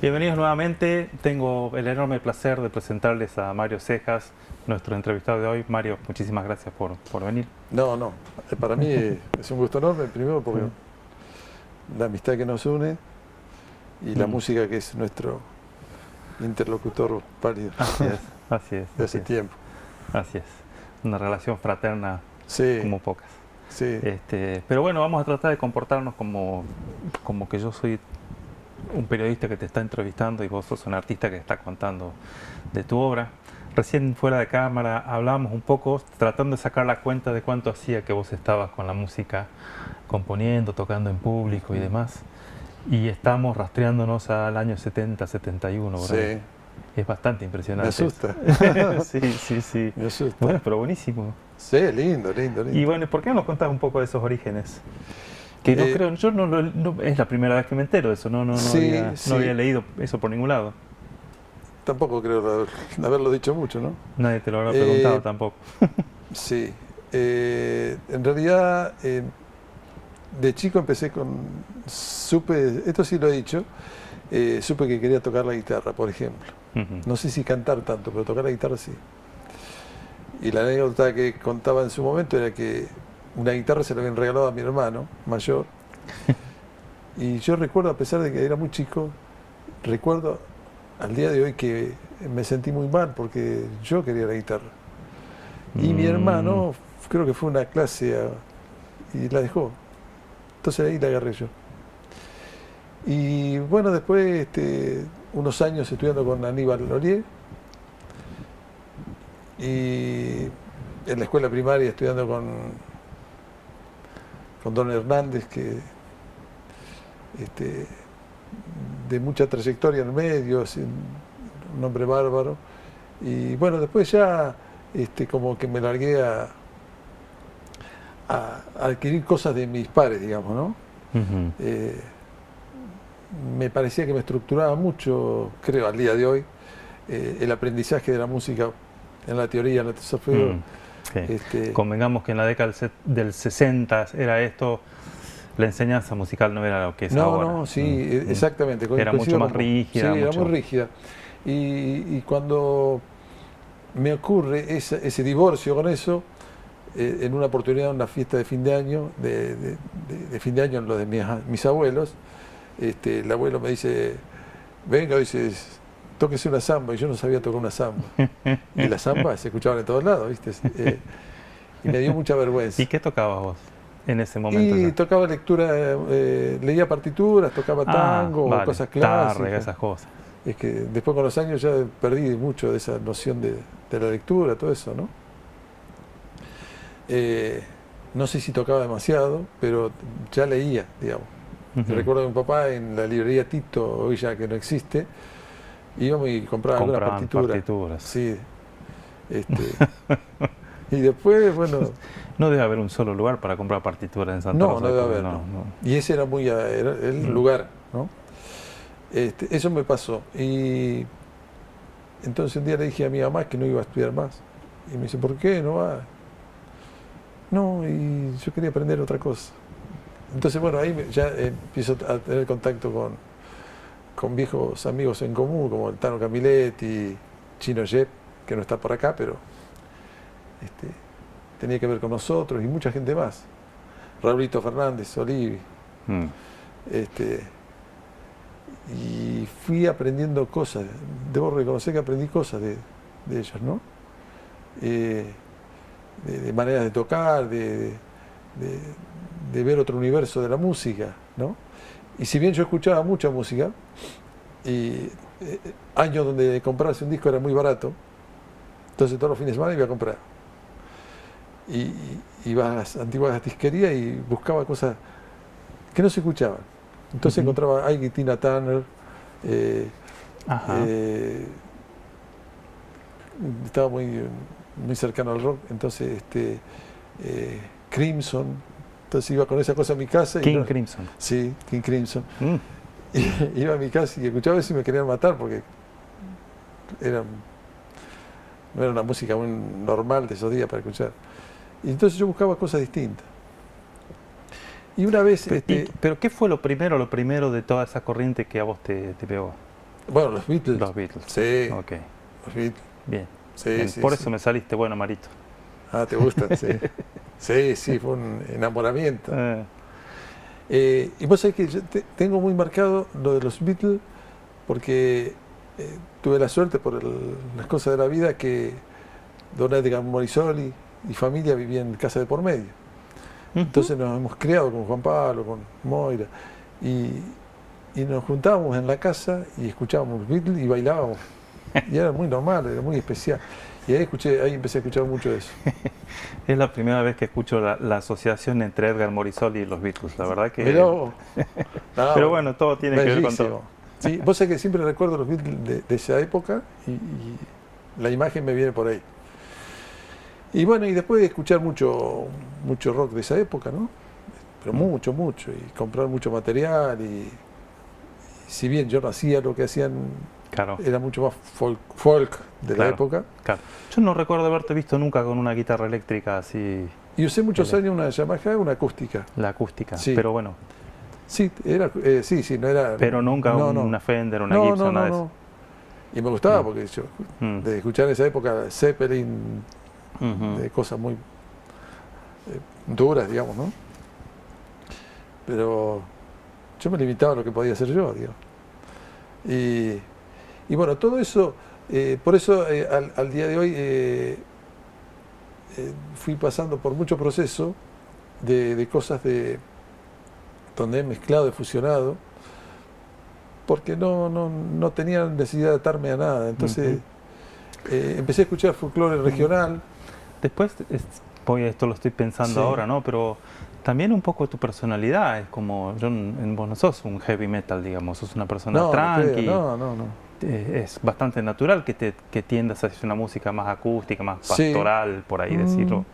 Bienvenidos nuevamente. Tengo el enorme placer de presentarles a Mario Cejas, nuestro entrevistado de hoy. Mario, muchísimas gracias por venir. No, para mí es un gusto enorme, primero porque la amistad que nos une y la música que es nuestro interlocutor válido Así es. de hace tiempo. Así es. Una relación fraterna Sí, como pocas. sí. Pero bueno, vamos a tratar de comportarnos como que yo soy un periodista que te está entrevistando y vos sos un artista que está contando de tu obra. Recién fuera de cámara hablábamos un poco tratando de sacar la cuenta de cuánto hacía que vos estabas con la música componiendo, tocando en público y demás. Y estamos rastreándonos al año 70, 71. Sí. Ahí. Es bastante impresionante. Me asusta. Sí. Me asusta. Bueno, pero buenísimo. Sí, lindo. Y bueno, ¿por qué no nos contás un poco de esos orígenes? Que no creo, yo no, es la primera vez que me entero de eso, no había leído eso por ningún lado. Tampoco creo haberlo dicho mucho, ¿no? Nadie te lo habrá preguntado tampoco. Sí. En realidad, de chico empecé supe, esto sí lo he dicho, supe que quería tocar la guitarra, por ejemplo. No sé si cantar tanto, pero tocar la guitarra sí. Y la anécdota que contaba en su momento era que una guitarra se la habían regalado a mi hermano mayor. Y yo recuerdo, a pesar de que era muy chico, recuerdo al día de hoy que me sentí muy mal porque yo quería la guitarra. Y mi hermano, creo que fue una clase y la dejó. Entonces ahí la agarré yo. Y bueno, después unos años estudiando con Aníbal Lorier. Y en la escuela primaria estudiando con Don Hernández, que de mucha trayectoria en el medio, un hombre bárbaro. Y bueno, después ya como que me largué a adquirir cosas de mis pares, digamos, ¿no? Me parecía que me estructuraba mucho, creo, al día de hoy, el aprendizaje de la música en la teoría, en el solfeo. Sí. Convengamos que en la década del 60 era esto, la enseñanza musical no era lo que es ahora. No, sí, exactamente. Era mucho más rígida. Sí, era muy rígida. Y cuando me ocurre ese divorcio con eso, en una oportunidad, en una fiesta de fin de año, de fin de año en lo de mis abuelos, el abuelo me dice, venga, dice, tóquese una samba, y yo no sabía tocar una samba. Y la samba se escuchaba en todos lados, ¿viste? Y me dio mucha vergüenza. ¿Y qué tocabas vos en ese momento? Y tocaba lectura, leía partituras, tocaba tango, cosas clásicas. Esas cosas. Es que después con los años ya perdí mucho de esa noción de la lectura, todo eso, ¿no? No sé si tocaba demasiado, pero ya leía, digamos. Recuerdo a mi papá en la librería Tito, hoy ya que no existe, íbamos y compraba algunas partituras. Sí. Y después, bueno... No debe haber un solo lugar para comprar partituras en Santa Rosa. No debe haber, no. Y ese era el lugar, ¿no? Eso me pasó. Y entonces un día le dije a mi mamá que no iba a estudiar más. Y me dice, ¿por qué no va? No, y yo quería aprender otra cosa. Entonces, bueno, ahí ya empiezo a tener contacto con viejos amigos en común, como el Tano Camiletti, Chino Yep, que no está por acá, pero tenía que ver con nosotros y mucha gente más. Raulito Fernández, Olivi. Y fui aprendiendo cosas. Debo reconocer que aprendí cosas de ellos, ¿no? De maneras de tocar, de ver otro universo de la música, ¿no? Y si bien yo escuchaba mucha música, y años donde comprarse un disco era muy barato, entonces todos los fines de semana iba a comprar. Y iba a las antiguas disquerías y buscaba cosas que no se escuchaban. Entonces encontraba a Ike Tina Turner, estaba muy cercano al rock, entonces Crimson. Entonces iba con esa cosa a mi casa. Crimson. Sí, King Crimson. Y iba a mi casa y escuchaba eso y me querían matar porque no era una música muy normal de esos días para escuchar. Y entonces yo buscaba cosas distintas. Y una vez... Pero ¿qué fue lo primero de toda esa corriente que a vos te pegó? Bueno, los Beatles. Los Beatles. Sí, Ok, los Beatles. bien. Sí, Bien, sí, por sí. eso me saliste bueno, Marito. Ah, ¿te gustan? Sí. Sí, sí, fue un enamoramiento. Eh, Y vos sabés que yo tengo muy marcado lo de los Beatles porque tuve la suerte por las cosas de la vida que Don Edgar Morisoli y familia vivían en casa de por medio. ujú. Entonces nos hemos criado con Juan Pablo, con Moira, y, y nos juntábamos en la casa y escuchábamos los Beatles y bailábamos. Y era muy normal, era muy especial. Y ahí empecé a escuchar mucho de eso. Es la primera vez que escucho la asociación entre Edgar Morisoli y los Beatles, la verdad que... Mirá vos. Pero No, bueno, todo tiene que ver con todo. bellísimo. Sí, vos sabés que siempre recuerdo los Beatles de esa época y la imagen me viene por ahí. Y bueno, y después de escuchar mucho rock de esa época, ¿no? Pero mucho, mucho, y comprar mucho material, y si bien yo no hacía lo que hacían, Claro, era mucho más folk de la claro, época, claro. Yo no recuerdo haberte visto nunca con una guitarra eléctrica así, y usé muchos Ele- años una Yamaha, una acústica. la acústica, Sí. pero bueno, Sí, sí, no era... pero nunca no, no. una Fender, una No, Gibson, no, nada no, de eso. no. Y me gustaba Mm. porque yo, Mm, de escuchar en esa época Zeppelin, ujú. de cosas muy duras, digamos, ¿no? Pero yo me limitaba a lo que podía hacer yo, digamos. Y bueno, todo eso, por eso al día de hoy fui pasando por mucho proceso de cosas donde he mezclado, he fusionado, porque no tenía necesidad de atarme a nada. Entonces empecé a escuchar folclore regional. Después, esto lo estoy pensando Sí. ahora, ¿no? Pero también un poco tu personalidad, es como, vos no sos un heavy metal, digamos, sos una persona No, no creo, tranqui, no. es bastante natural que tiendas hacia una música más acústica, más Sí. pastoral, por ahí decirlo,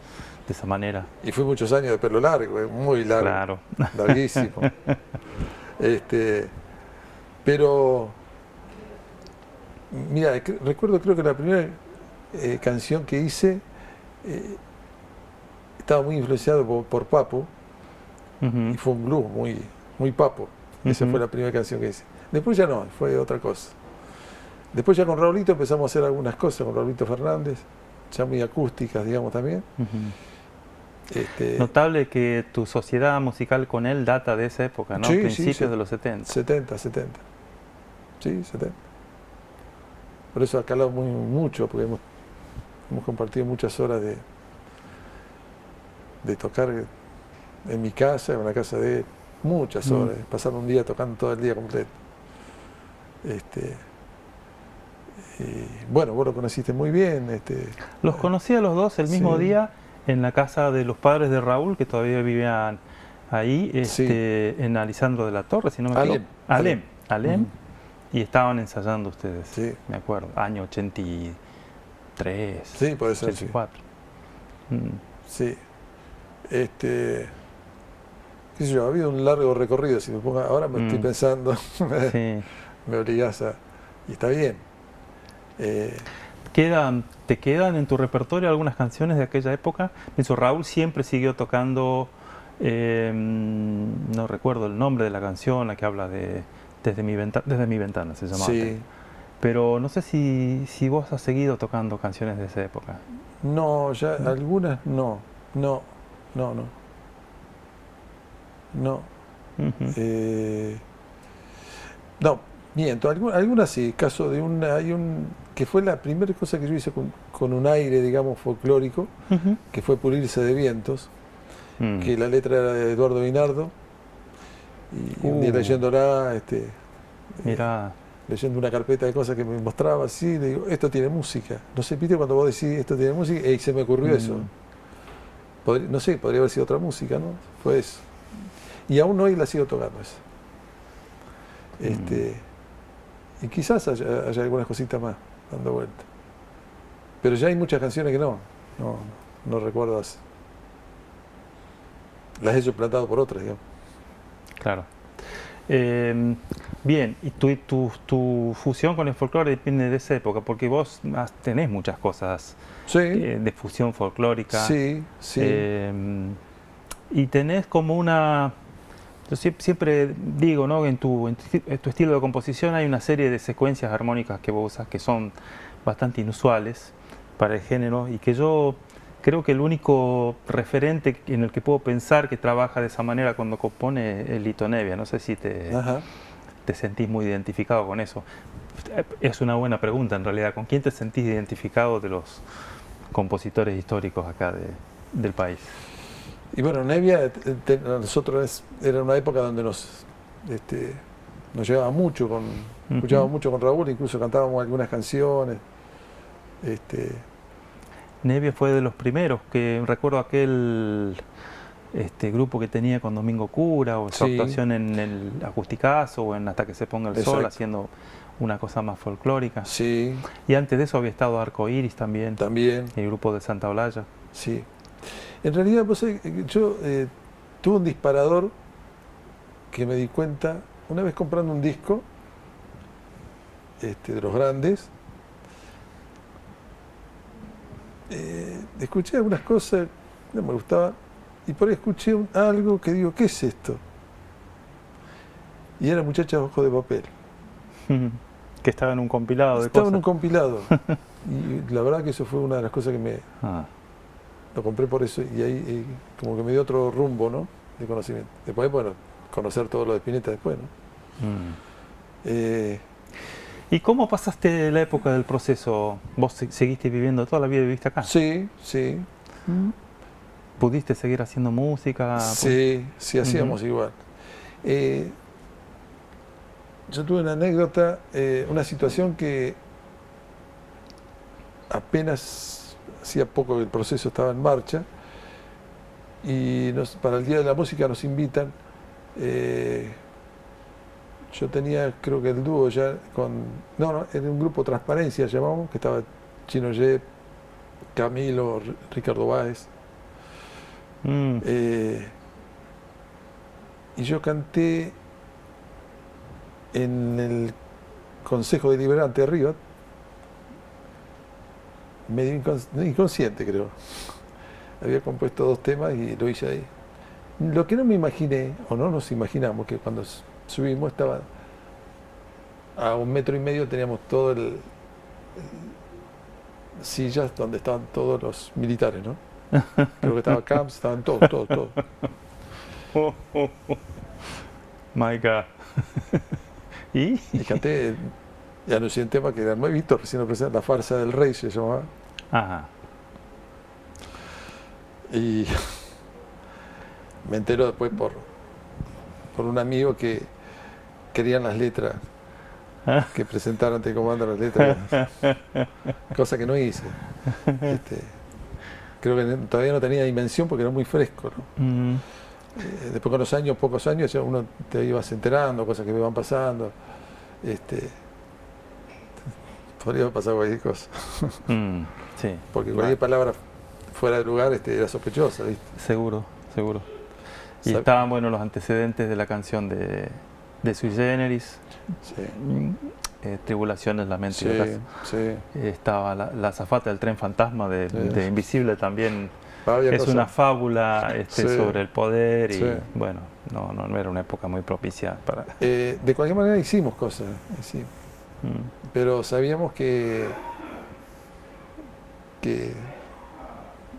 de esa manera. Y fui muchos años de pelo largo, muy largo, Claro. larguísimo. Pero, mira, recuerdo, creo que la primera canción que hice estaba muy influenciado por Papo, Ujú, y fue un blues muy Papo. Esa ujú. fue la primera canción que hice. Después ya no, fue otra cosa. Después ya con Raulito empezamos a hacer algunas cosas, con Raulito Fernández, ya muy acústicas, digamos, también. Ujú. Este, Notable que tu sociedad musical con él data de esa época, ¿no? Sí, sí, Principios sí. de los 70. 70. Sí, 70. Por eso ha calado mucho, porque hemos compartido muchas horas de tocar en mi casa, en la casa de él. Muchas horas, pasar un día tocando todo el día completo. Y bueno, vos lo conociste muy bien. Los conocí a los dos el mismo Sí. día en la casa de los padres de Raúl, que todavía vivían ahí, Sí. en Alisandro de la Torre, si no me equivoco. Alem. Ujú. Y estaban ensayando ustedes, Sí. me acuerdo, año 83, Sí, puede ser, sí. 84. Mm, Sí. Qué sé yo, ha habido un largo recorrido. Si me pongo, ahora me estoy pensando, sí. me obligás a. Y está bien. Eh, ¿Te quedan en tu repertorio algunas canciones de aquella época? Pienso, Raúl siempre siguió tocando, no recuerdo el nombre de la canción, la que habla de desde mi ventana, se llamaba. sí. Pero no sé si vos has seguido tocando canciones de esa época. No, ya algunas no. No. Ujú, No, miento. Algunas sí. Caso de que fue la primera cosa que yo hice con un aire, digamos, folclórico, ujú. que fue Pulirse de Vientos, Mm. que la letra era de Eduardo Vinardo. Y un día leyéndola, Mirá, leyendo una carpeta de cosas que me mostraba así, le digo, esto tiene música. No sé, ¿viste cuando vos decís esto tiene música? Y se me ocurrió eso. No sé, podría haber sido otra música, ¿no? Fue eso. Y aún hoy la sigo tocando esa. Y quizás haya algunas cositas más dando vuelta. Pero ya hay muchas canciones que no recuerdo. Las he suplantado por otras, digamos. claro. Bien, y tu fusión con el folclore depende de esa época, porque vos tenés muchas cosas Sí, de fusión folclórica. sí. Y tenés como una Yo siempre digo, ¿no? En tu estilo de composición hay una serie de secuencias armónicas que vos usas que son bastante inusuales para el género y que yo creo que el único referente en el que puedo pensar que trabaja de esa manera cuando compone es Lito Nebbia. No sé si Ajá. te sentís muy identificado con eso. Es una buena pregunta en realidad. ¿Con quién te sentís identificado de los compositores históricos acá del país? Y bueno, Nebbia, nosotros era una época donde nos llevaba mucho escuchábamos mucho con Raúl, incluso cantábamos algunas canciones. Nebbia fue de los primeros, que recuerdo aquel grupo que tenía con Domingo Cura, o su Sí. actuación en el Acusticazo, o en Hasta que se ponga el sol, Exacto. haciendo una cosa más folclórica. Sí, Y antes de eso había estado Arco Iris también, también, el grupo de Santa Olalla. sí. En realidad, vos sabés que yo tuve un disparador que me di cuenta una vez comprando un disco de los grandes. Escuché algunas cosas, no me gustaban, y por ahí escuché algo que digo, ¿qué es esto? Y era Muchachas Ojo de Papel. Que estaba en un compilado de Estaba en cosas. un compilado. Y la verdad que eso fue una de las cosas que me lo compré por eso, y ahí como que me dio otro rumbo, ¿no? De conocimiento. Después, bueno, conocer todo lo de Spinetta después, ¿no? ¿Y cómo pasaste la época del proceso? ¿Vos seguiste viviendo toda la vida, viviste acá? Sí, sí. ¿Pudiste seguir haciendo música? Sí, sí, hacíamos igual. Yo tuve una anécdota, una situación que apenas hacía poco que el proceso estaba en marcha y para el Día de la Música nos invitan. Yo tenía, creo que el dúo ya no, era un grupo Transparencia, llamamos, que estaba Chino Yep, Camilo, Ricardo Báez. Y yo canté en el Consejo Deliberante arriba, medio inconsciente creo. Había compuesto 2 temas y lo hice ahí. Lo que no me imaginé, o no nos imaginamos, que cuando subimos estaba a 1,5 metros, teníamos todo sillas donde estaban todos los militares, ¿no? Creo que estaba Camps, estaban todos. My God. ¿Y? Y canté, y anuncié un tema que era nuevito, recién lo presenté, La Farsa del Rey se llamaba. Ajá. Y me entero después por un amigo que querían las letras, que presentaron Te Comando las letras, cosa que no hice. Creo que todavía no tenía dimensión porque era muy fresco, ¿no? Después con los años, pocos años, ya uno te ibas enterando, cosas que me iban pasando. Podría pasar cualquier cosa. Sí. Porque cualquier palabra fuera de lugar era sospechosa, ¿viste? Seguro. Y estaban buenos los antecedentes de la canción de Sui Generis. Sí. Tribulaciones, Lamento y Ocaso. Sí. Estaba la azafata del tren fantasma de Invisible también. Había Es cosas. una fábula Sí. sobre el poder y Sí. bueno, no era una época muy propicia para... De cualquier manera hicimos cosas, sí. Pero sabíamos que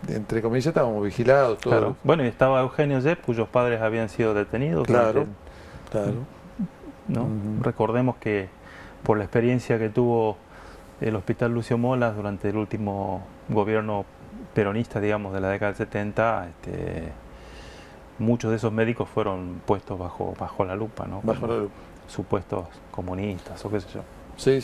entre comillas estábamos vigilados todos. Claro. Bueno, y estaba Eugenio Yep, cuyos padres habían sido detenidos. Claro. ¿No? Ujú. Recordemos que por la experiencia que tuvo el Hospital Lucio Molas durante el último gobierno peronista, digamos, de la década del 70, muchos de esos médicos fueron puestos bajo la lupa, ¿no? Bajo la lupa. Supuestos comunistas o qué sé yo. Sí.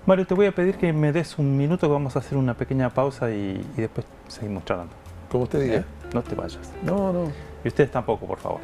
Mario, te voy a pedir que me des un minuto, que vamos a hacer una pequeña pausa y después seguimos charlando. Como usted diga. No te vayas. No. Y ustedes tampoco, por favor.